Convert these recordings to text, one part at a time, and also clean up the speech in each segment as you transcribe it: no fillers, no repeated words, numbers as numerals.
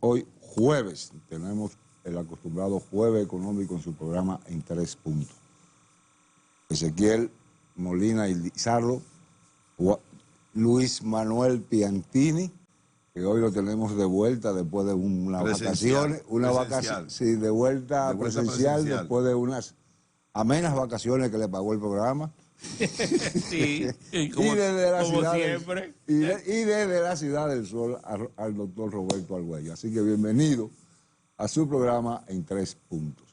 Hoy jueves tenemos el acostumbrado jueves económico en su programa En 3 Puntos. Ezequiel Molina y Lizardo, Luis Manuel Piantini, que hoy lo tenemos de vuelta después de unas vacaciones, sí, de vuelta presencial después de unas amenas vacaciones que le pagó el programa. Sí, como, y desde la ciudad siempre. Y desde la Ciudad del Sol al doctor Roberto Argüello. Así que bienvenido a su programa En 3 Puntos.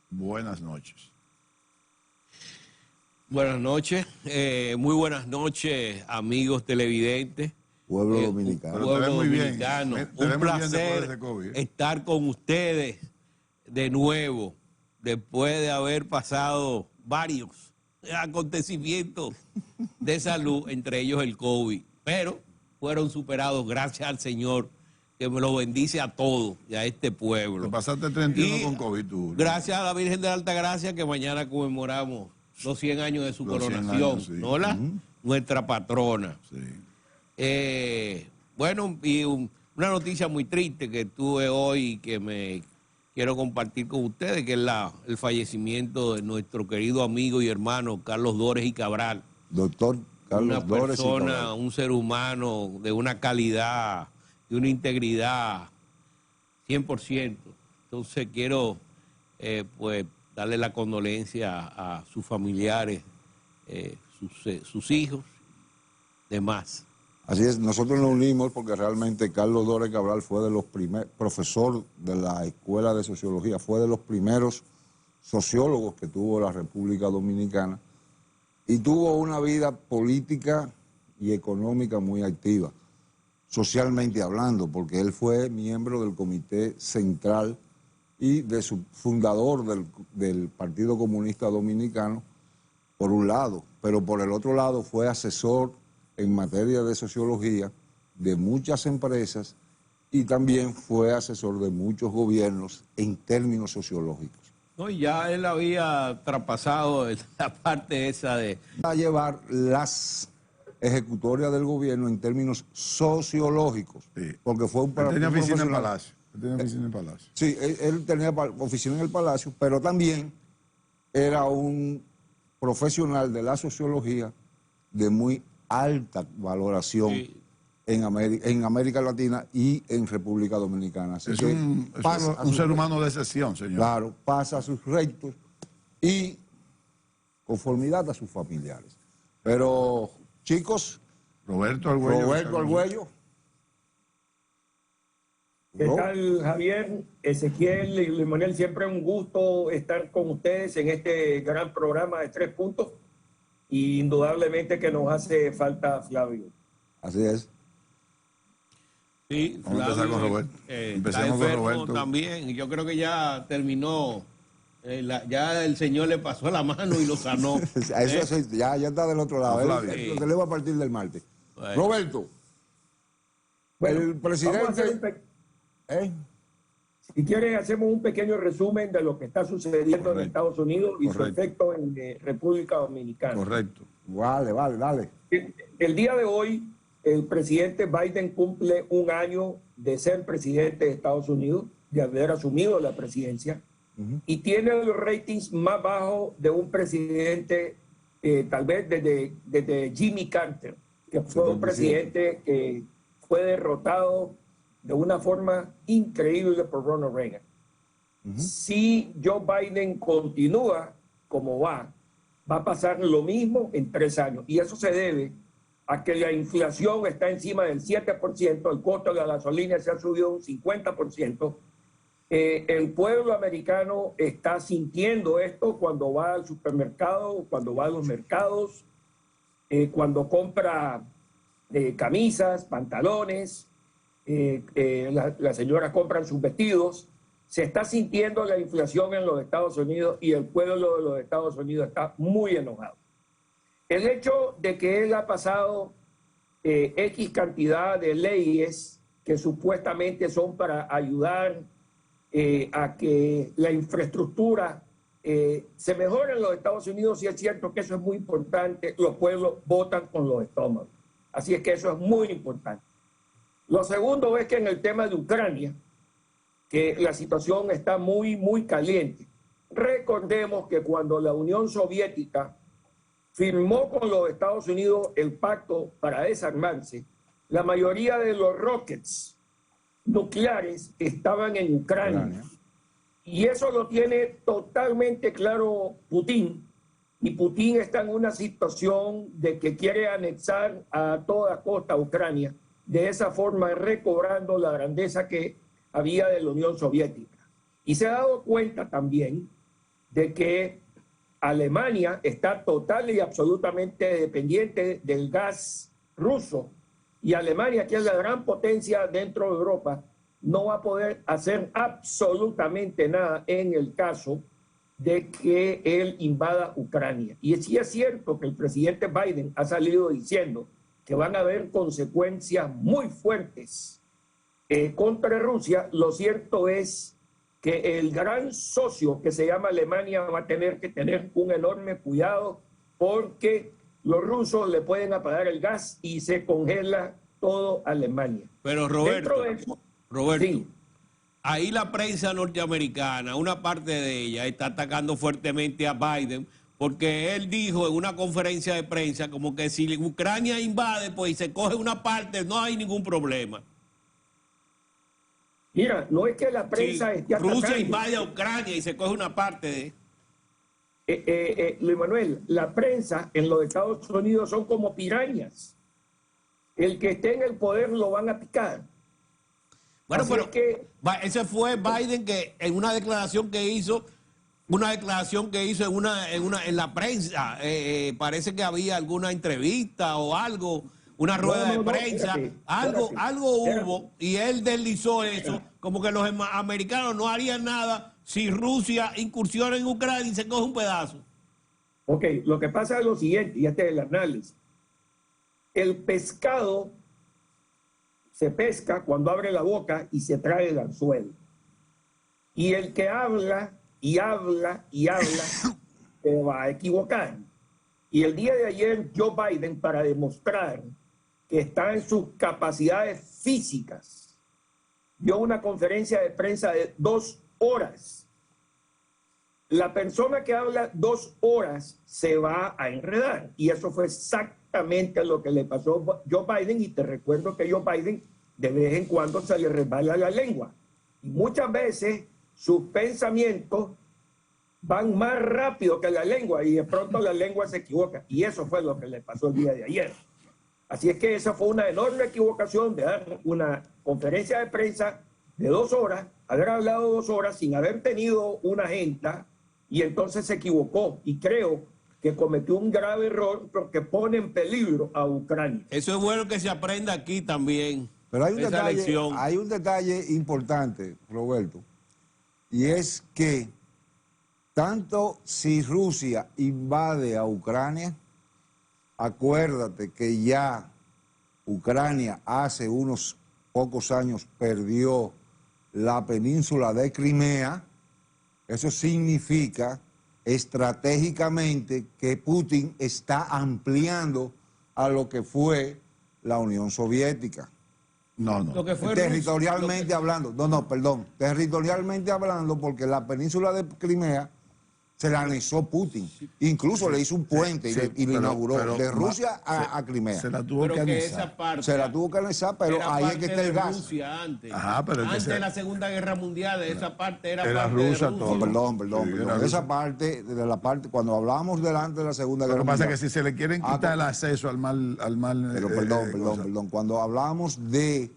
Buenas noches. Buenas noches, muy buenas noches, amigos televidentes. Pueblo dominicano. Pueblo dominicano. Un placer estar con ustedes de nuevo, después de haber pasado varios acontecimientos de salud, entre ellos el COVID, pero fueron superados gracias al Señor, que me lo bendice a todos y a este pueblo. Te pasaste 31 con COVID tú. Gracias a la Virgen de la Altagracia, que mañana conmemoramos los 100 años de su coronación, sí. ¿No? Nuestra patrona. Sí. Bueno, y una noticia muy triste que tuve hoy que me quiero compartir con ustedes, que es el fallecimiento de nuestro querido amigo y hermano Carlos Dores y Cabral. Doctor Carlos Dores y Cabral. Una persona, un ser humano de una calidad, de una integridad 100%. Entonces quiero, pues, darle la condolencia a sus familiares, sus hijos, demás. Así es, nosotros nos unimos porque realmente Carlos Dores Cabral fue de los primeros, profesor de la Escuela de Sociología, fue de los primeros sociólogos que tuvo la República Dominicana y tuvo una vida política y económica muy activa, socialmente hablando, porque él fue miembro del Comité Central y de su fundador del Partido Comunista Dominicano, por un lado, pero por el otro lado fue asesor en materia de sociología de muchas empresas y también fue asesor de muchos gobiernos en términos sociológicos. No, y ya él había traspasado la parte esa de... A llevar las ejecutorias del gobierno en términos sociológicos, sí. Porque fue un... Él tenía oficina en Palacio. Sí, él tenía oficina en el Palacio, pero también era un profesional de la sociología de muy alta valoración, sí, en América Latina y en República Dominicana. Así es que un ser humano de excepción, señor. Claro, pasa a sus rectos y conformidad a sus familiares. Pero, chicos, Roberto Argüello. ¿Qué tal, Javier, Ezequiel y Luis Manuel? Siempre un gusto estar con ustedes en este gran programa de 3 Puntos. Y indudablemente que nos hace falta Flavio. Así es. Sí, vamos a empezar con Roberto. Empecemos con Roberto también. Yo creo que ya terminó. Ya el Señor le pasó la mano y lo sanó. Eso ya está del otro lado. Lo que le va a partir del martes. Bueno. Roberto, bueno, el presidente... Si quieren, hacemos un pequeño resumen de lo que está sucediendo en Estados Unidos y su efecto en República Dominicana. Correcto. Dale. El día de hoy, el presidente Biden cumple un año de ser presidente de Estados Unidos, de haber asumido la presidencia, y tiene los ratings más bajos de un presidente, tal vez desde Jimmy Carter, que fue un presidente que fue derrotado de una forma increíble por Ronald Reagan. Si Joe Biden continúa como va a pasar lo mismo en 3 años. Y eso se debe a que la inflación está encima del 7%, el costo de la gasolina se ha subido un 50%. El pueblo americano está sintiendo esto cuando va al supermercado, cuando va a los mercados, cuando compra camisas, pantalones, las señoras compran sus vestidos. Se está sintiendo la inflación en los Estados Unidos y el pueblo de los Estados Unidos está muy enojado. El hecho de que él ha pasado X cantidad de leyes que supuestamente son para ayudar a que la infraestructura se mejore en los Estados Unidos, y es cierto que eso es muy importante, los pueblos votan con los estómagos. Así es que eso es muy importante. Lo segundo es que en el tema de Ucrania, que la situación está muy caliente. Recordemos que cuando la Unión Soviética firmó con los Estados Unidos el pacto para desarmarse, la mayoría de los rockets nucleares estaban en Ucrania. Y eso lo tiene totalmente claro Putin. Y Putin está en una situación de que quiere anexar a toda costa Ucrania, de esa forma recobrando la grandeza que había de la Unión Soviética. Y se ha dado cuenta también de que Alemania está total y absolutamente dependiente del gas ruso. Y Alemania, que es la gran potencia dentro de Europa, no va a poder hacer absolutamente nada en el caso de que él invada Ucrania. Y sí es cierto que el presidente Biden ha salido diciendo que van a haber consecuencias muy fuertes contra Rusia. Lo cierto es que el gran socio que se llama Alemania va a tener que tener un enorme cuidado porque los rusos le pueden apagar el gas y se congela todo Alemania. Pero Roberto, sí. Ahí la prensa norteamericana, una parte de ella, está atacando fuertemente a Biden porque él dijo en una conferencia de prensa como que si Ucrania invade, pues y se coge una parte, no hay ningún problema. Mira, no es que la prensa esté atacando. Rusia invade a Ucrania y se coge una parte de... Luis Manuel, la prensa en los Estados Unidos son como pirañas. El que esté en el poder lo van a picar. Bueno, así pero que, ese fue Biden que en una declaración que hizo en la prensa, parece que había alguna entrevista o algo, una rueda de prensa, algo hubo, y él deslizó eso, como que los americanos no harían nada si Rusia incursiona en Ucrania y se coge un pedazo. Ok, lo que pasa es lo siguiente, y este es el análisis. El pescado se pesca cuando abre la boca y se trae el anzuelo. Y el que habla y habla y habla se va a equivocar. Y el día de ayer Joe Biden, para demostrar que está en sus capacidades físicas, dio una conferencia de prensa de 2 horas. La persona que habla 2 horas se va a enredar. Y eso fue exactamente lo que le pasó a Joe Biden. Y te recuerdo que Joe Biden de vez en cuando se le resbala la lengua. Y muchas veces sus pensamientos van más rápido que la lengua y de pronto la lengua se equivoca. Y eso fue lo que le pasó el día de ayer. Así es que esa fue una enorme equivocación de dar una conferencia de prensa de 2 horas, haber hablado 2 horas sin haber tenido una agenda, y entonces se equivocó. Y creo que cometió un grave error porque pone en peligro a Ucrania. Eso es bueno que se aprenda aquí también. Pero hay un detalle importante, Roberto, y es que tanto si Rusia invade a Ucrania, acuérdate que ya Ucrania hace unos pocos años perdió la península de Crimea. Eso significa estratégicamente que Putin está ampliando a lo que fue la Unión Soviética. No. Lo que fue territorialmente hablando. Territorialmente hablando, porque la península de Crimea se la anexó Putin. Incluso le hizo un puente y lo inauguró de Rusia a Crimea. Se la tuvo que anexar. Se la tuvo que anexar, pero ahí es que está el gas. Rusia antes. Ajá, pero antes de la Segunda Guerra Mundial, esa parte era parte rusa, de Rusia. todo. Perdón. Esa parte, cuando hablamos delante de la Segunda Guerra Mundial. Lo que pasa es que si se le quieren quitar el acceso al mal. Pero perdón. Cuando hablamos de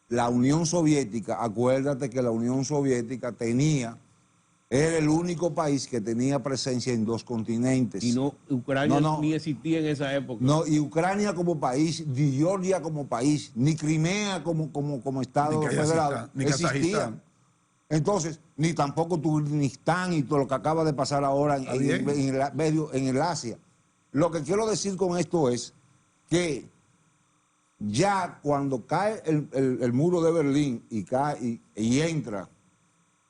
la Unión Soviética, acuérdate que la Unión Soviética era el único país que tenía presencia en 2 continentes. Y Ucrania ni existía en esa época. No, y Ucrania como país, ni Georgia como país, ni Crimea como Estado federado existían. Entonces, ni tampoco Turkmenistán y todo lo que acaba de pasar ahora en el Asia. Lo que quiero decir con esto es que ya cuando cae el muro de Berlín y entra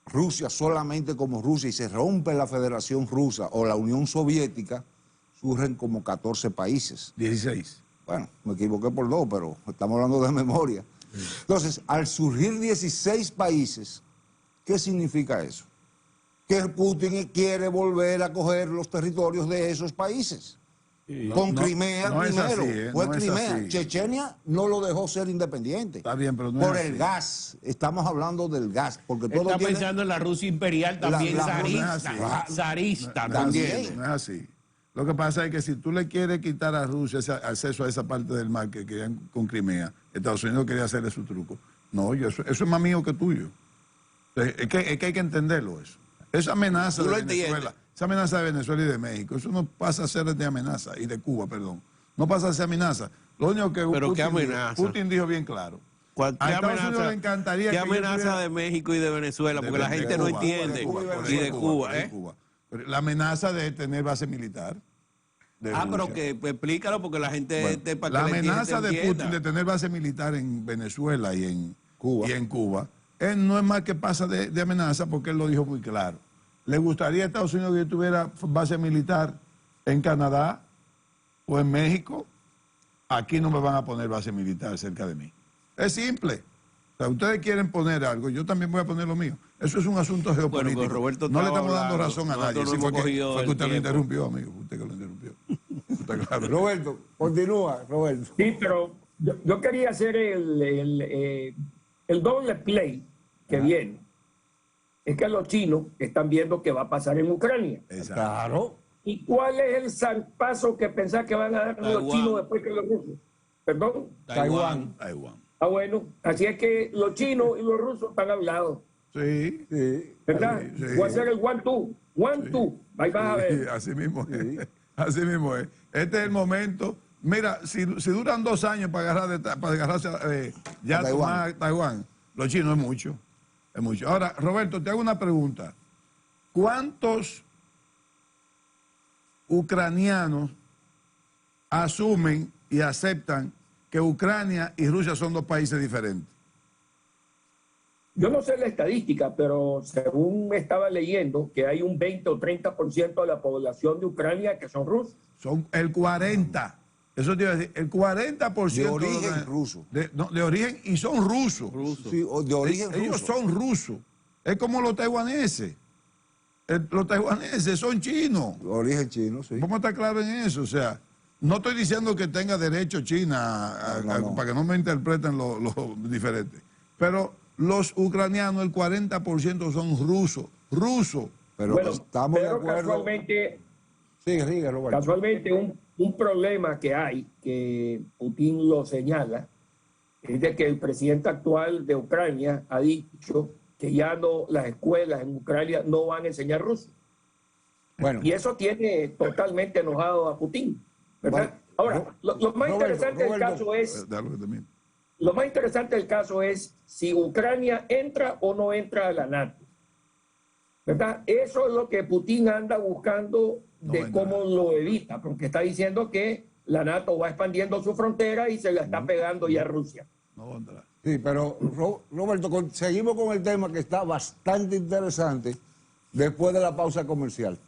Rusia solamente como Rusia y se rompe la Federación Rusa o la Unión Soviética, surgen como 14 países. 16. Bueno, me equivoqué por 2, pero estamos hablando de memoria. Entonces, al surgir 16 países, ¿Qué significa eso? Que Putin quiere volver a coger los territorios de esos países. Con Crimea primero, fue Crimea. Chechenia no lo dejó ser independiente. Está bien, pero no por es el así. gas, estamos hablando del gas. Porque todo está tiene... pensando en la Rusia imperial también, zarista también. No es así. Lo que pasa es que si tú le quieres quitar a Rusia ese acceso a esa parte del mar que querían con Crimea, Estados Unidos quería hacerle su truco. No, eso es más mío que tuyo. Es que hay que entenderlo eso. Esa amenaza de Venezuela. Esa amenaza de Venezuela y de México, eso no pasa a ser de amenaza, y de Cuba, perdón. No pasa a ser amenaza. Lo único que Putin dijo bien claro. A Estados Unidos le encantaría ¿Qué amenaza de México y de Venezuela? Porque la gente no entiende. Y de Cuba. La amenaza de tener base militar. Pero que explícalo porque la gente... La amenaza de Putin de tener base militar en Venezuela y en Cuba, él no es más que pasa de amenaza porque él lo dijo muy claro. ¿Le gustaría a Estados Unidos que tuviera base militar en Canadá o en México? Aquí no me van a poner base militar cerca de mí. Es simple. O sea, ustedes quieren poner algo, yo también voy a poner lo mío. Eso es un asunto geopolítico. Bueno, Roberto, no le estamos dando razón a nadie. Sí, fue que usted lo interrumpió, amigo. Usted que lo interrumpió. Claro. Roberto, continúa, Roberto. Sí, pero yo quería hacer el doble play que viene. Es que los chinos están viendo qué va a pasar en Ucrania. Exacto. Claro. ¿Y cuál es el zarpazo que pensar que van a dar los chinos después que los rusos? ¿Perdón? Taiwán. Bueno, así es que los chinos y los rusos están hablados. Sí. ¿Verdad? Sí. Voy a hacer el 1-2. 1-2. Ahí vas a ver. Así mismo es. Así mismo es. Este es el momento. Mira, si duran 2 años para agarrarse ya Taiwán, los chinos es mucho. Es mucho. Ahora, Roberto, te hago una pregunta. ¿Cuántos ucranianos asumen y aceptan que Ucrania y Rusia son 2 países diferentes? Yo no sé la estadística, pero según estaba leyendo, que hay un 20 o 30% de la población de Ucrania que son rusos. Son el 40%. Eso te iba a decir, el 40% de origen ruso. De origen, y son rusos. Sí, de origen ruso. Ellos son rusos. Es como los taiwaneses. Los taiwaneses son chinos. De origen chino, sí. Vamos a estar claros en eso. O sea, no estoy diciendo que tenga derecho China para que no me interpreten lo diferente. Pero los ucranianos, el 40% son rusos. Pero bueno, estamos de acuerdo. Casualmente, sigue, Roberto. Casualmente un problema que hay, que Putin lo señala, es de que el presidente actual de Ucrania ha dicho que ya no, las escuelas en Ucrania no van a enseñar ruso. Bueno. Y eso tiene totalmente enojado a Putin, ¿verdad? Bueno, ahora, lo más interesante del caso es... Lo más interesante del caso es si Ucrania entra o no entra a la NATO, ¿verdad? Eso es lo que Putin anda buscando de cómo lo evita, porque está diciendo que la NATO va expandiendo su frontera y se la está pegando ya a Rusia. Sí, pero Roberto, seguimos con el tema que está bastante interesante después de la pausa comercial.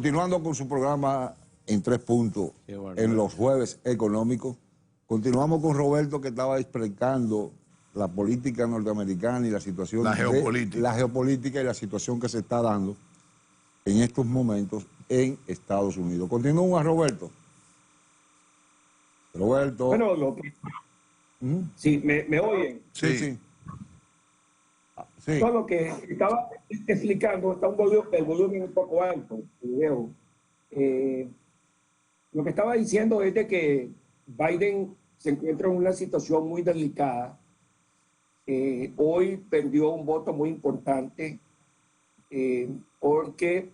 continuando con su programa en 3 puntos, en los jueves económicos, continuamos con Roberto, que estaba explicando la política norteamericana y la situación... La geopolítica y la situación que se está dando en estos momentos en Estados Unidos. Continúa, Roberto. Roberto. Bueno, lo que... Sí, ¿me oyen? Sí, sí. Sí. Todo lo que estaba explicando, está el volumen un poco alto, el video. Lo que estaba diciendo es de que Biden se encuentra en una situación muy delicada. Hoy perdió un voto muy importante porque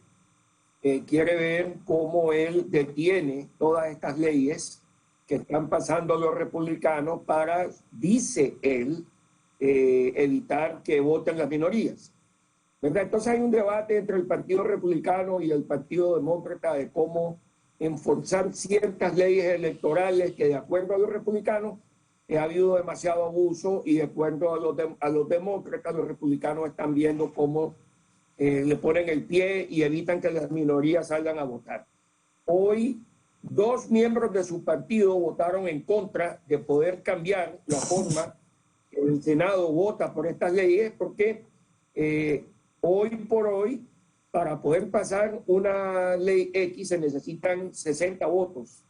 quiere ver cómo él detiene todas estas leyes que están pasando los republicanos para, dice él, evitar que voten las minorías, ¿verdad? Entonces hay un debate entre el Partido Republicano y el Partido Demócrata de cómo enforzar ciertas leyes electorales que, de acuerdo a los republicanos, ha habido demasiado abuso, y de acuerdo a los demócratas, los republicanos están viendo cómo le ponen el pie y evitan que las minorías salgan a votar. Hoy 2 miembros de su partido votaron en contra de poder cambiar la forma que el Senado vota por estas leyes, porque hoy por hoy, para poder pasar una ley X se necesitan 60 votos.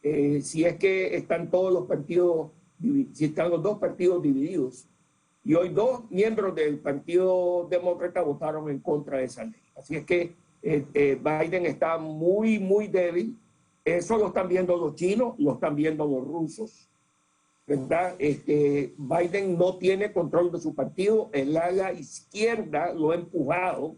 Si es que están todos los partidos, si están los 2 partidos divididos. Y hoy 2 miembros del Partido Demócrata votaron en contra de esa ley. Así es que Biden está muy, muy débil. Eso lo están viendo los chinos, lo están viendo los rusos, ¿verdad? Biden no tiene control de su partido. El ala izquierda lo ha empujado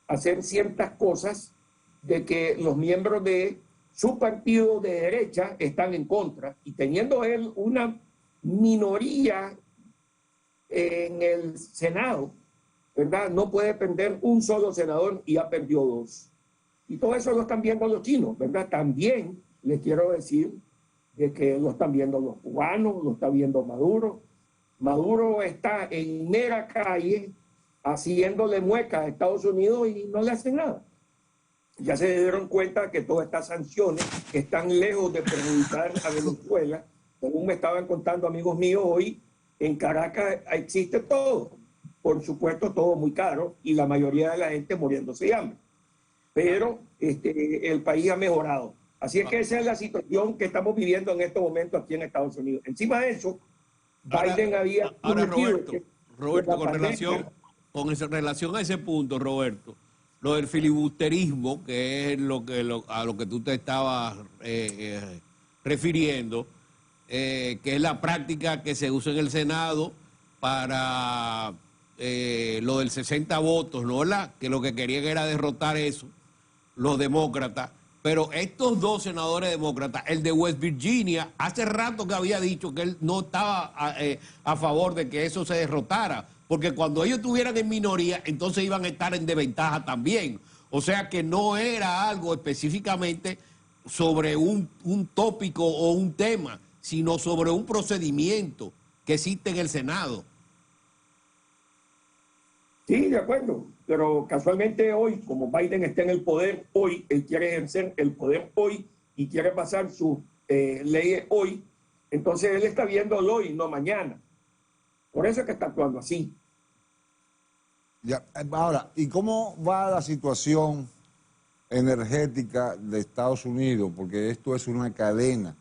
a hacer ciertas cosas de que los miembros de su partido de derecha están en contra, y teniendo él una minoría en el Senado, ¿verdad? No puede perder un solo senador y ha perdido 2. Y todo eso lo están viendo los chinos, ¿verdad? También les quiero decir de que lo están viendo los cubanos, lo está viendo Maduro. Maduro está en mera calle haciéndole muecas a Estados Unidos y no le hacen nada. Ya se dieron cuenta que todas estas sanciones están lejos de perjudicar a Venezuela. Según me estaban contando amigos míos hoy, en Caracas existe todo. Por supuesto, todo muy caro y la mayoría de la gente muriéndose de hambre. Pero el país ha mejorado. Así es que esa es la situación que estamos viviendo en estos momentos aquí en Estados Unidos. Encima de eso, Biden había... Ahora, Roberto, con relación a ese punto, Roberto, lo del filibusterismo, que es a lo que tú te estabas refiriendo, que es la práctica que se usa en el Senado para lo del 60 votos, ¿no? Que lo que querían era derrotar eso, los demócratas. Pero estos 2 senadores demócratas, el de West Virginia, hace rato que había dicho que él no estaba a favor de que eso se derrotara, porque cuando ellos estuvieran en minoría, entonces iban a estar en desventaja también. O sea que no era algo específicamente sobre un tópico o un tema, sino sobre un procedimiento que existe en el Senado. Sí, de acuerdo, pero casualmente hoy, como Biden está en el poder hoy, él quiere ejercer el poder hoy y quiere pasar sus leyes hoy, entonces él está viendo el hoy, no mañana. Por eso es que está actuando así. Ya, ahora, ¿y cómo va la situación energética de Estados Unidos? Porque esto es una cadena.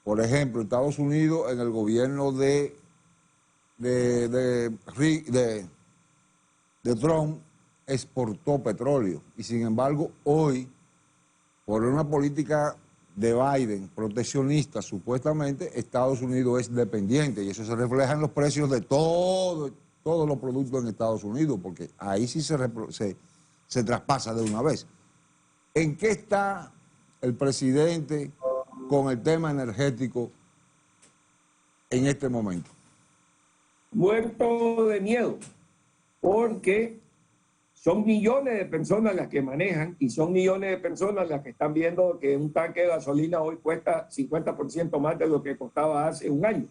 Por ejemplo, Estados Unidos en el gobierno de Trump exportó petróleo, y sin embargo hoy, por una política de Biden proteccionista, supuestamente Estados Unidos es dependiente, y eso se refleja en los precios de todos los productos en Estados Unidos, porque ahí sí se traspasa de una vez. ¿En qué está el presidente con el tema energético en este momento? Muerto de miedo, porque son millones de personas las que manejan y son millones de personas las que están viendo que un tanque de gasolina hoy cuesta 50% más de lo que costaba hace un año,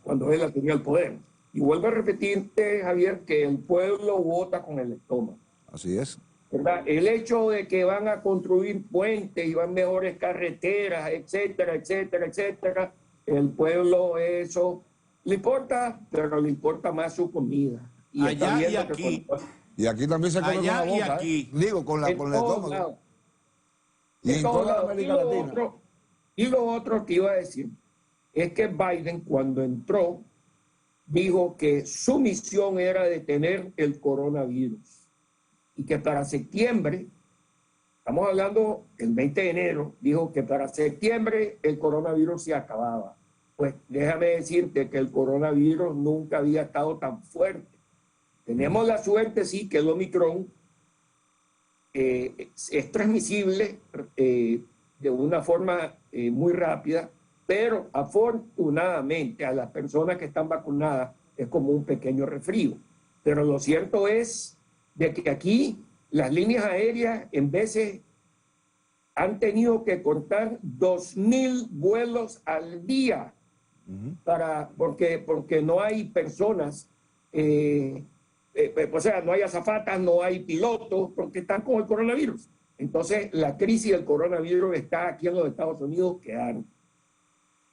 cuando él tenía el poder. Y vuelvo a repetirte, Javier, que el pueblo vota con el estómago. Así es. ¿verdad? El hecho de que van a construir puentes y van mejores carreteras, etcétera, etcétera, etcétera, el pueblo eso le importa, pero le importa más su comida. Y allá y aquí. Y aquí también se come allá con la boca, y aquí. Digo, con el estómago. Y en toda América Latina. Y lo otro que iba a decir es que Biden, cuando entró, dijo que su misión era detener el coronavirus y que para septiembre, estamos hablando el 20 de enero, dijo que para septiembre el coronavirus se acababa. Pues déjame decirte que el coronavirus nunca había estado tan fuerte. Tenemos la suerte, sí, que el Omicron es transmisible de una forma muy rápida, pero afortunadamente a las personas que están vacunadas es como un pequeño resfrío. Pero lo cierto es de que aquí las líneas aéreas en veces han tenido que cortar 2.000 vuelos al día porque no hay personas, o sea, no hay azafatas, no hay pilotos, porque están con el coronavirus. Entonces, la crisis del coronavirus está aquí en los Estados Unidos quedando.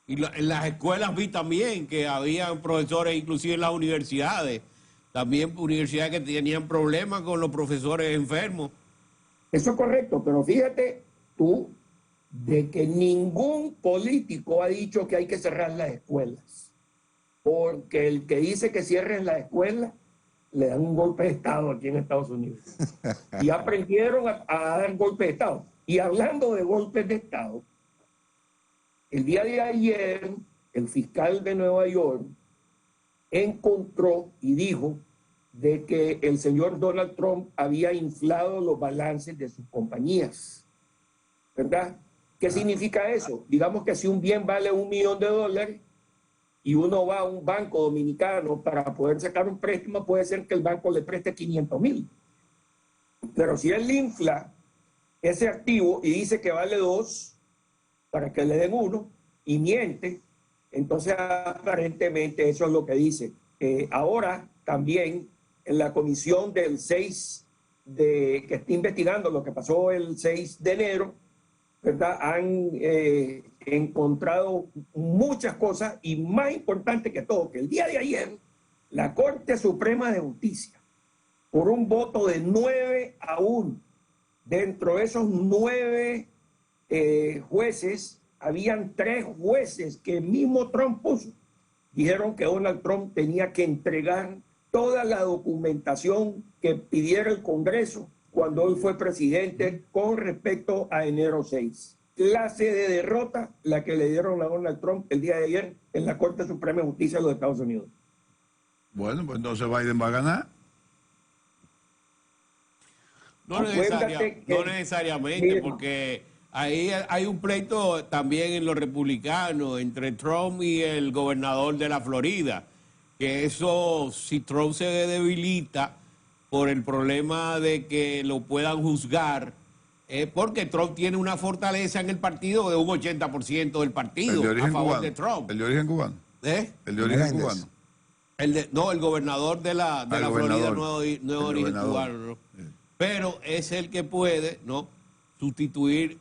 Y en las escuelas vi también que había profesores, inclusive en las universidades, también universidades que tenían problemas con los profesores enfermos. Eso es correcto, pero fíjate tú de que ningún político ha dicho que hay que cerrar las escuelas, porque el que dice que cierren las escuelas le dan un golpe de Estado aquí en Estados Unidos. Y aprendieron a dar golpes de Estado. Y hablando de golpes de Estado, el día de ayer el fiscal de Nueva York encontró y dijo de que el señor Donald Trump había inflado los balances de sus compañías, ¿verdad? ¿Qué significa eso? Digamos que si un bien vale $1 millón y uno va a un banco dominicano para poder sacar un préstamo, puede ser que el banco le preste 500,000. Pero si él infla ese activo y dice que vale 2 para que le den 1 y miente, entonces aparentemente eso es lo que dice. Ahora también en la comisión del 6 que está investigando lo que pasó el 6 de enero, ¿verdad? Han encontrado muchas cosas y más importante que todo, que el día de ayer la Corte Suprema de Justicia, por un voto de 9-1, dentro de esos 9 jueces, habían 3 jueces que el mismo Trump puso, dijeron que Donald Trump tenía que entregar toda la documentación que pidiera el Congreso cuando él fue presidente con respecto a enero 6. Clase de derrota la que le dieron a Donald Trump el día de ayer en la Corte Suprema de Justicia de los Estados Unidos. Bueno, pues entonces Biden va a ganar. No necesariamente, porque ahí hay un pleito también en los republicanos entre Trump y el gobernador de la Florida, que eso, si Trump se debilita por el problema de que lo puedan juzgar, porque Trump tiene una fortaleza en el partido de un 80% del partido a favor cubano, de Trump. ¿El de origen cubano? El de origen cubano. No, el gobernador de la Florida no es origen cubano, ¿no? Sí. Pero es el que puede, ¿no?, sustituir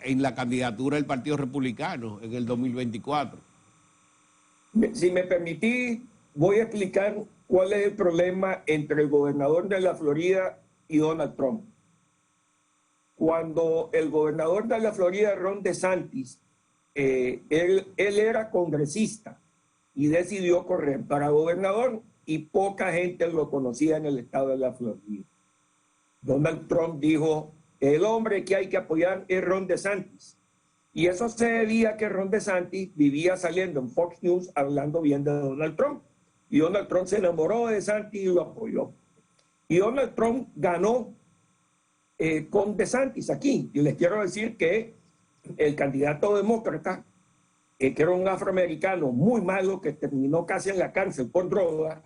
en la candidatura del Partido Republicano en el 2024. Si me permitís, voy a explicar cuál es el problema entre el gobernador de la Florida y Donald Trump. Cuando el gobernador de la Florida, Ron DeSantis, él era congresista y decidió correr para gobernador y poca gente lo conocía en el estado de la Florida. Donald Trump dijo, el hombre que hay que apoyar es Ron DeSantis. Y eso se debía a que Ron DeSantis vivía saliendo en Fox News hablando bien de Donald Trump. Y Donald Trump se enamoró de DeSantis y lo apoyó. Y Donald Trump ganó con DeSantis aquí. Y les quiero decir que el candidato demócrata, que era un afroamericano muy malo, que terminó casi en la cárcel por droga,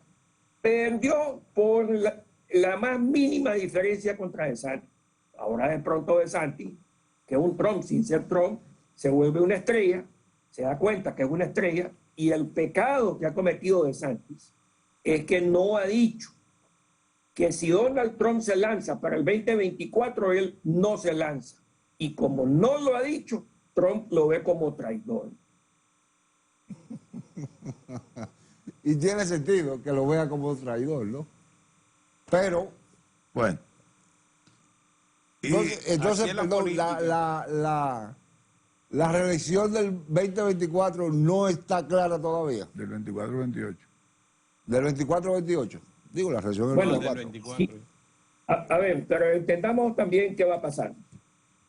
perdió por la más mínima diferencia contra DeSantis. Ahora de pronto DeSantis, que es un Trump sin ser Trump, se vuelve una estrella, se da cuenta que es una estrella, y el pecado que ha cometido DeSantis es que no ha dicho que si Donald Trump se lanza para el 2024, él no se lanza. Y como no lo ha dicho, Trump lo ve como traidor. Y tiene sentido que lo vea como traidor, ¿no? Pero, bueno. Entonces perdón, la reelección del 2024 no está clara todavía. Del 24 al 28. Del 24 al 28. Digo, la reelección del 24. Sí. A ver, pero entendamos también qué va a pasar.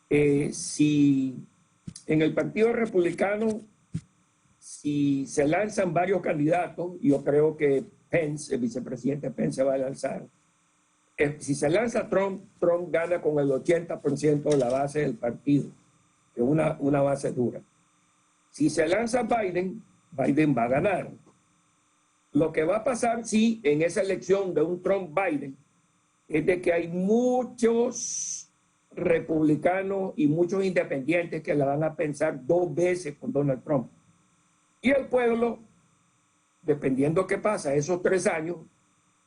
Si en el Partido Republicano, si se lanzan varios candidatos, yo creo que Pence, el vicepresidente Pence, se va a lanzar. Si se lanza Trump, Trump gana con el 80% de la base del partido, que es una base dura. Si se lanza Biden, Biden va a ganar. Lo que va a pasar, sí, en esa elección de un Trump-Biden, es de que hay muchos republicanos y muchos independientes que la van a pensar 2 veces con Donald Trump. Y el pueblo, dependiendo qué pasa esos 3 años,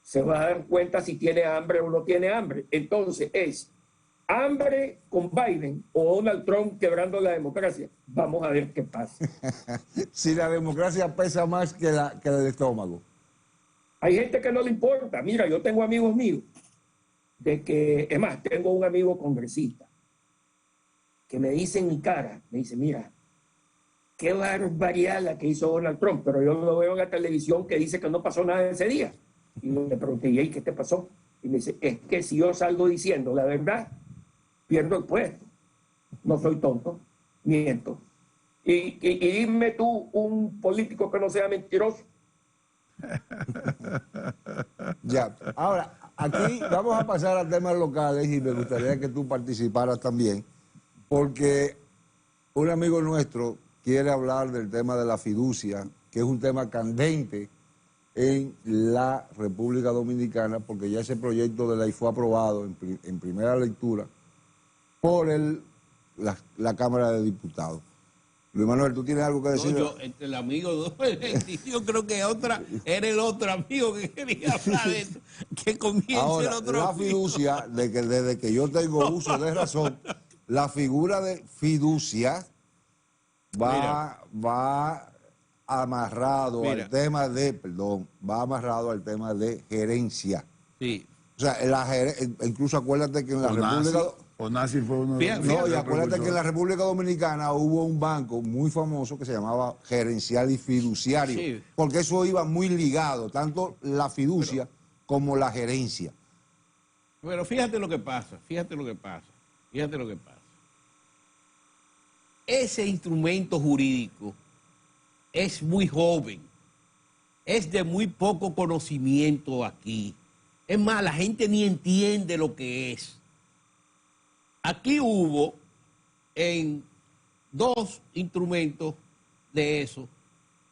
se va a dar cuenta si tiene hambre o no tiene hambre. Entonces es hambre con Biden o Donald Trump quebrando la democracia. Vamos a ver qué pasa. Si la democracia pesa más que el estómago. Hay gente que no le importa. Mira, yo tengo amigos míos es más, tengo un amigo congresista que me dice en mi cara, me dice, mira, qué barbaridad la que hizo Donald Trump, pero yo lo veo en la televisión que dice que no pasó nada ese día. Y le pregunté, ¿y qué te pasó? Y me dice, es que si yo salgo diciendo la verdad, pierdo el puesto. No soy tonto, miento. Y dime tú un político que no sea mentiroso. Ya, ahora, aquí vamos a pasar a temas locales y me gustaría que tú participaras también, porque un amigo nuestro quiere hablar del tema de la fiducia, que es un tema candente en la República Dominicana, porque ya ese proyecto de ley fue aprobado en primera lectura por la Cámara de Diputados. Luis Manuel, ¿tú tienes algo que decir? No, yo, el amigo, yo creo que era el otro amigo que quería hablar de esto, que comience ahora, el otro la amigo. fiducia, desde que yo tengo uso de razón, la figura de fiducia va amarrado al tema de, va amarrado al tema de gerencia. Sí. O sea, incluso acuérdate que en la República... Onassi fue uno de los... No, y acuérdate que en la República Dominicana hubo un banco muy famoso que se llamaba Gerencial y Fiduciario, sí, porque eso iba muy ligado, tanto la fiducia como la gerencia. Pero fíjate lo que pasa. Ese instrumento jurídico es muy joven, es de muy poco conocimiento aquí. Es más, la gente ni entiende lo que es. Aquí hubo en 2 instrumentos de eso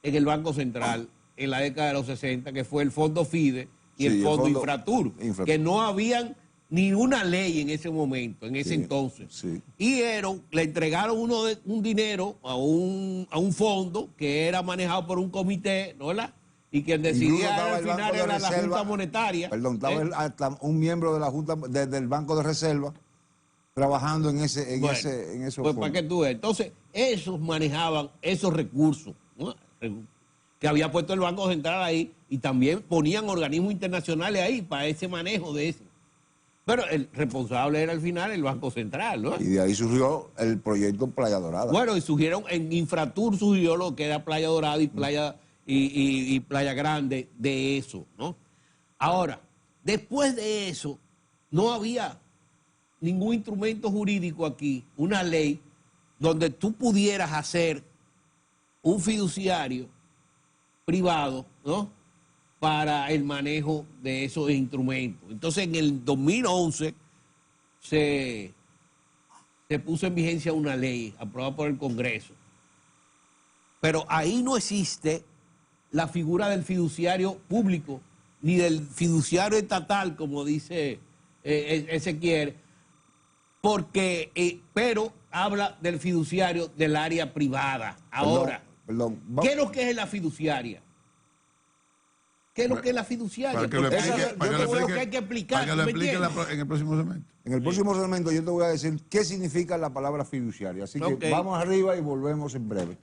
en el Banco Central en la década de los 60, que fue el Fondo FIDE y el Fondo Infratur, que no habían ni una ley en ese momento, en ese entonces. Sí. Y le entregaron un dinero a un fondo que era manejado por un comité, ¿no? Y quien decidía al final era la Junta Monetaria. Perdón, estaba hasta un miembro de la Junta del Banco de Reserva trabajando en esos pues fondos. para que tú veas. Entonces, esos manejaban esos recursos, ¿no? Que había puesto el Banco Central ahí, y también ponían organismos internacionales ahí para ese manejo de eso. Pero el responsable era al final el Banco Central, ¿no? Y de ahí surgió el proyecto Playa Dorada. Bueno, y surgieron, en Infratur surgió lo que era Playa Dorada y Playa Grande de eso, ¿no? Ahora, después de eso, no había ningún instrumento jurídico aquí, una ley, donde tú pudieras hacer un fiduciario privado, ¿no? Para el manejo de esos instrumentos. Entonces, en el 2011 se puso en vigencia una ley aprobada por el Congreso. Pero ahí no existe la figura del fiduciario público, ni del fiduciario estatal, como dice Ezequiel, pero habla del fiduciario del área privada. Ahora, ¿qué es lo que es la fiduciaria? ¿Qué es lo que es la fiduciaria? Para que lo explique, Yo creo que hay que explicar. para que lo explique en el próximo segmento. En el próximo segmento yo te voy a decir qué significa la palabra fiduciaria. Así que vamos arriba y volvemos en breve.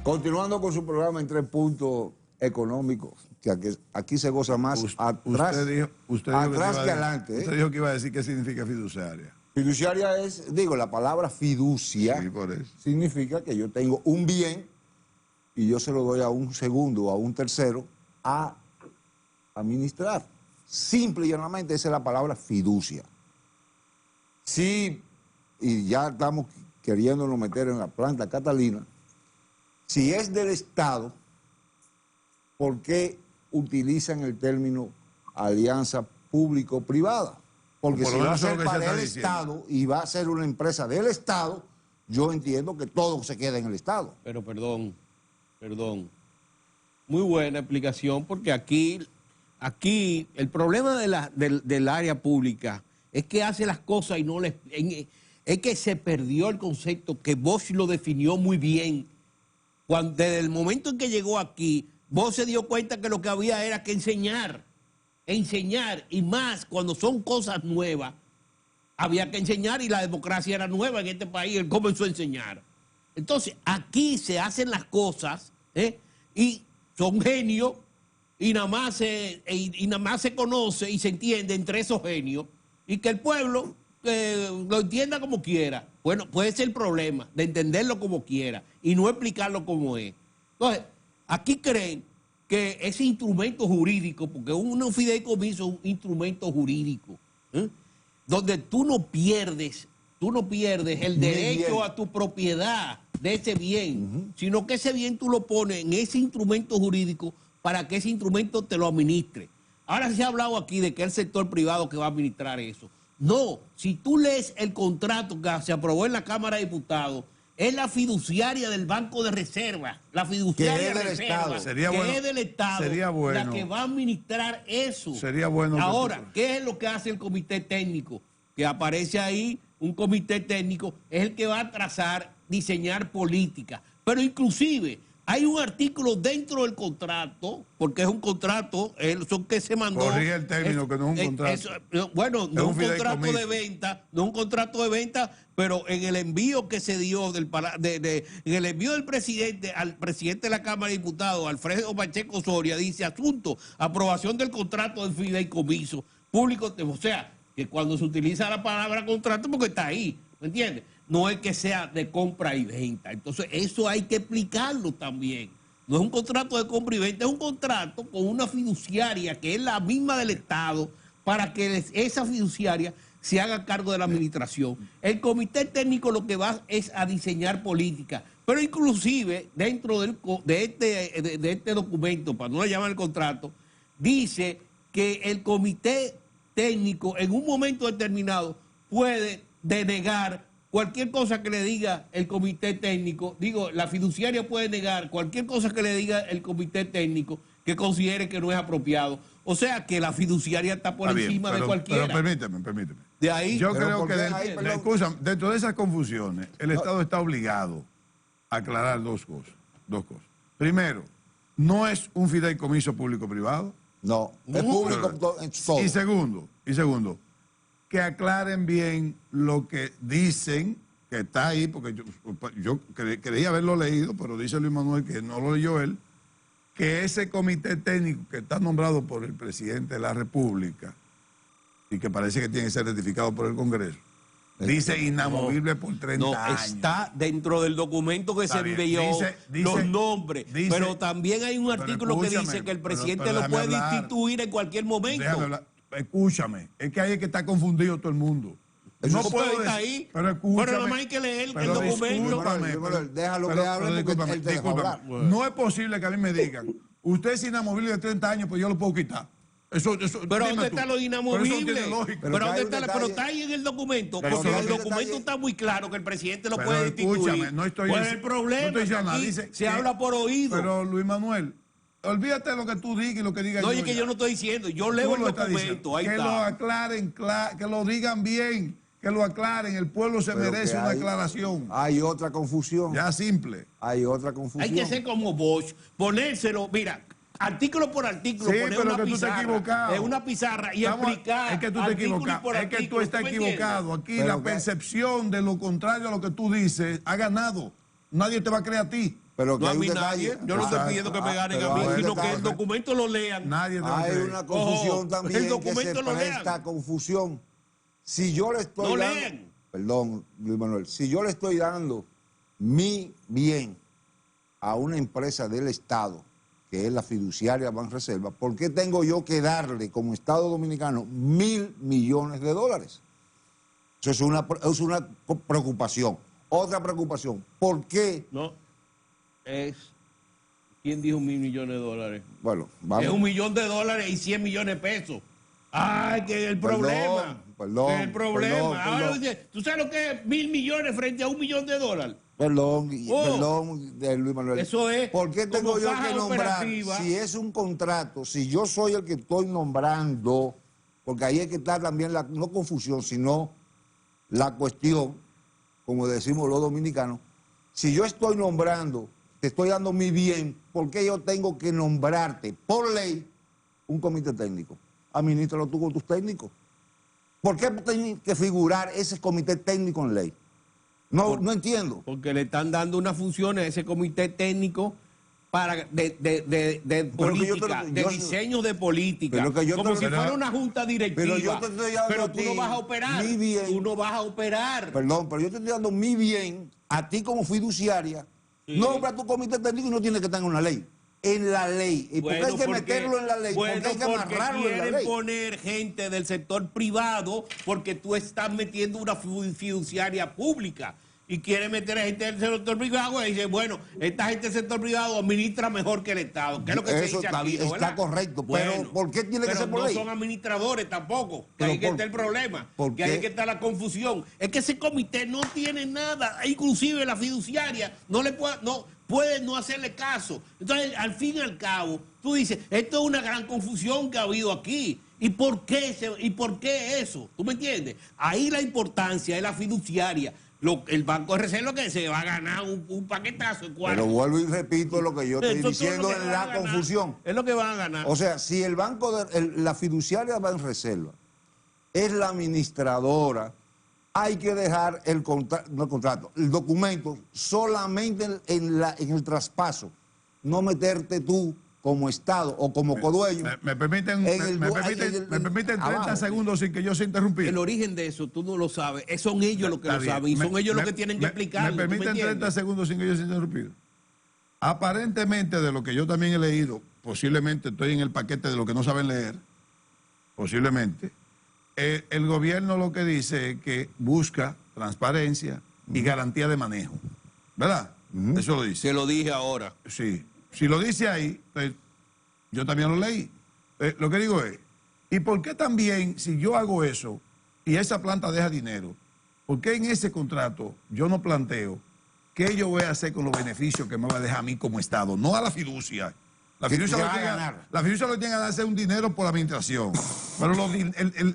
Continuando con su programa en 3 puntos económicos, que aquí se goza más atrás que adelante. Usted dijo que iba a decir qué significa fiduciaria. Fiduciaria es, la palabra fiducia significa que yo tengo un bien y yo se lo doy a un segundo o a un tercero a administrar. Simple y llanamente esa es la palabra fiducia. Sí, y ya estamos queriéndonos meter en la planta Catalina. Si es del Estado, ¿por qué utilizan el término alianza público-privada? Porque si va a ser para el Estado y va a ser una empresa del Estado, yo entiendo que todo se queda en el Estado. Pero perdón. Muy buena explicación, porque aquí el problema del área pública es que hace las cosas y no les... Es que se perdió el concepto que Bosch lo definió muy bien. Desde el momento en que llegó aquí, Bosch se dio cuenta que lo que había era que enseñar, y más cuando son cosas nuevas, había que enseñar, y la democracia era nueva en este país, él comenzó a enseñar. Entonces, aquí se hacen las cosas, y son genios, y nada más se conoce y se entiende entre esos genios, y que el pueblo lo entienda como quiera. Bueno, puede ser el problema de entenderlo como quiera y no explicarlo como es. Entonces, aquí creen que ese instrumento jurídico, porque un fideicomiso es un instrumento jurídico, donde tú no pierdes el derecho a tu propiedad de ese bien, sino que ese bien tú lo pones en ese instrumento jurídico para que ese instrumento te lo administre. Ahora se ha hablado aquí de que es el sector privado que va a administrar eso. No, si tú lees el contrato que se aprobó en la Cámara de Diputados, es la fiduciaria del Banco de Reserva, la fiduciaria de reserva, que es del Estado, la que va a administrar eso. Sería bueno. Ahora, ¿qué es lo que hace el comité técnico? Que aparece ahí, un comité técnico, es el que va a trazar, diseñar política. Pero inclusive hay un artículo dentro del contrato, porque es un contrato, eso que se mandó. Corrige el término, que no es un contrato. Bueno, no es un contrato de venta, no es un contrato de venta, pero en el envío que se dio en el envío del presidente al presidente de la Cámara de Diputados, Alfredo Pacheco Soria, dice asunto, aprobación del contrato del fideicomiso público, o sea, que cuando se utiliza la palabra contrato, porque está ahí, ¿me entiendes? No es que sea de compra y venta. Entonces, eso hay que explicarlo también. No es un contrato de compra y venta, es un contrato con una fiduciaria que es la misma del Estado para que esa fiduciaria se haga cargo de la administración. El comité técnico lo que va es a diseñar política, pero inclusive dentro de este documento, para no le llamar el contrato, dice que el comité técnico en un momento determinado puede denegar cualquier cosa que le diga el comité técnico. La fiduciaria puede negar cualquier cosa que le diga el comité técnico que considere que no es apropiado. O sea que la fiduciaria está por encima de cualquiera. Pero permíteme. De ahí, yo creo que dentro de esas confusiones, el Estado está obligado a aclarar dos cosas. Primero, no es un fideicomiso público-privado. No, es público en todo. Y segundo, que aclaren bien lo que dicen, que está ahí, porque yo creía haberlo leído, pero dice Luis Manuel que no lo leyó él, que ese comité técnico que está nombrado por el presidente de la República y que parece que tiene que ser ratificado por el Congreso, dice inamovible por 30 años. Está dentro del documento que se envió, los nombres, pero también hay un artículo que dice que el presidente lo puede destituir en cualquier momento. Escúchame, es que ahí es que está confundido todo el mundo. No puede estar ahí, pero escúchame. Pero nada más hay que leer el documento. Déjalo que hable porque él te deja hablar. No es posible que a mí me digan, usted es inamovible de 30 años, pues yo lo puedo quitar. Pero ¿dónde está lo inamovible? Pero está ahí en el documento, porque el documento está muy claro que el presidente lo puede destituir. ¿Cuál es el problema? Se habla por oído. Pero Luis Manuel, olvídate de lo que tú digas y lo que diga yo. No, es que yo no estoy diciendo, yo leo el documento, ahí está. Que lo aclaren, que lo digan bien, que lo aclaren, el pueblo se merece una aclaración. Hay otra confusión. Ya simple. Hay otra confusión. Hay que ser como Bosch, ponérselo, mira, artículo por artículo, poner una pizarra y explicar. Es que tú te equivocas. Es que tú estás equivocado. Aquí la percepción de lo contrario a lo que tú dices ha ganado. Nadie te va a creer a ti. Pero no a mí nadie. Yo no estoy pidiendo que me ganen a mí, sino que el documento lo lean. Nadie hay una confusión también el documento que se presta confusión. Si yo le estoy dando, perdón, Luis Manuel, si yo le estoy dando mi bien a una empresa del Estado, que es la fiduciaria Banreserva, ¿por qué tengo yo que darle como Estado Dominicano 1.000 millones de dólares? Eso es una preocupación. Otra preocupación, ¿por qué? No, ¿quién dijo 1.000 millones de dólares? Bueno, vamos. Es $1 millón y 100 millones de pesos. ¡Ay, que es el problema! Perdón. Es el problema. Ahora, Perdón. ¿tú sabes lo que es 1.000 millones frente a $1 millón? Perdón, Luis Manuel. Eso es. ¿Por qué tengo yo que nombrar? Operativa. Si es un contrato, si yo soy el que estoy nombrando, porque ahí es que está también no confusión, sino la cuestión, como decimos los dominicanos, si yo estoy nombrando, te estoy dando mi bien, ¿por qué yo tengo que nombrarte por ley un comité técnico? Administralo tú con tus técnicos. ¿Por qué tiene que figurar ese comité técnico en ley? No entiendo. Porque le están dando unas funciones a ese comité técnico para de política, de diseño de política, como si fuera una junta directiva. Pero yo te estoy dando pero tú no vas a operar. Mi bien. Tú no vas a operar. Perdón, pero yo te estoy dando mi bien a ti como fiduciaria. Sí. Nombra tu comité técnico y no tiene que estar en una ley. En la ley. ¿Y bueno, por qué hay que meterlo en la ley? Bueno, porque hay que amarrarlo en la ley. Quieren poner gente del sector privado porque tú estás metiendo una fiduciaria pública. Y quiere meter a gente del sector privado y dice, bueno, esta gente del sector privado administra mejor que el Estado. ¿Qué es lo que eso se dice aquí? Está ¿verdad? Correcto, bueno, pero ¿por qué tiene que ser por ley? No son administradores tampoco, que ahí que está el problema, que ahí que está la confusión. Es que ese comité no tiene nada, inclusive la fiduciaria puede no hacerle caso. Entonces, al fin y al cabo, tú dices, esto es una gran confusión que ha habido aquí. ¿Y por qué eso? ¿Tú me entiendes? Ahí la importancia es la fiduciaria. El Banco de Reserva que se va a ganar un paquetazo. Pero vuelvo y repito lo que yo estoy diciendo en la confusión. Es lo que van a ganar. O sea, si el banco, la fiduciaria Banreserva es la administradora, hay que dejar el documento solamente en el traspaso, no meterte tú como Estado o como codueño. Me permiten 30 segundos sin que yo sea interrumpido. El origen de eso tú no lo sabes. Son ellos los que lo saben y son ellos los que tienen que explicarlo. Me permiten 30 segundos sin que yo sea interrumpido. Aparentemente, de lo que yo también he leído, posiblemente estoy en el paquete de lo que no saben leer, posiblemente, el gobierno lo que dice es que busca transparencia y garantía de manejo. ¿Verdad? Eso lo dice. Se lo dije ahora. Sí. Si lo dice ahí, pues, yo también lo leí. Lo que digo es, ¿y por qué también, si yo hago eso y esa planta deja dinero, por qué en ese contrato yo no planteo qué yo voy a hacer con los beneficios que me va a dejar a mí como Estado? No a la fiducia. La fiducia lo que tiene que darse un dinero por la administración. Pero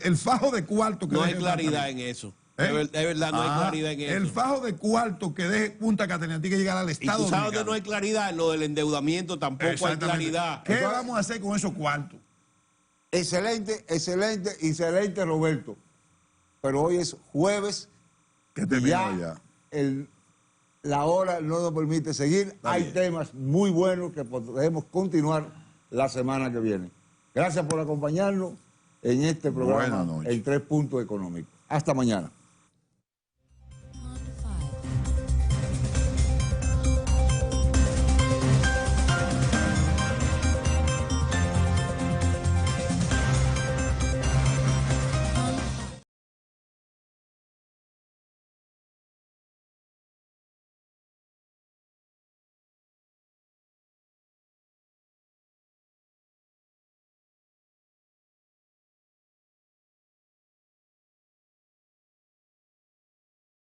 el fajo de cuarto que no hay claridad en eso. De verdad, no hay claridad en eso. El fajo de cuarto que deje Punta Catalina tiene que llegar al Estado. Y tú sabes que no hay claridad en lo del endeudamiento, tampoco hay claridad. ¿Qué vamos a hacer con esos cuartos? Excelente, Roberto. Pero hoy es jueves. Que terminó ya. La hora no nos permite seguir. Hay temas muy buenos que podemos continuar la semana que viene. Gracias por acompañarnos en este programa, en 3 Puntos Económicos. Hasta mañana.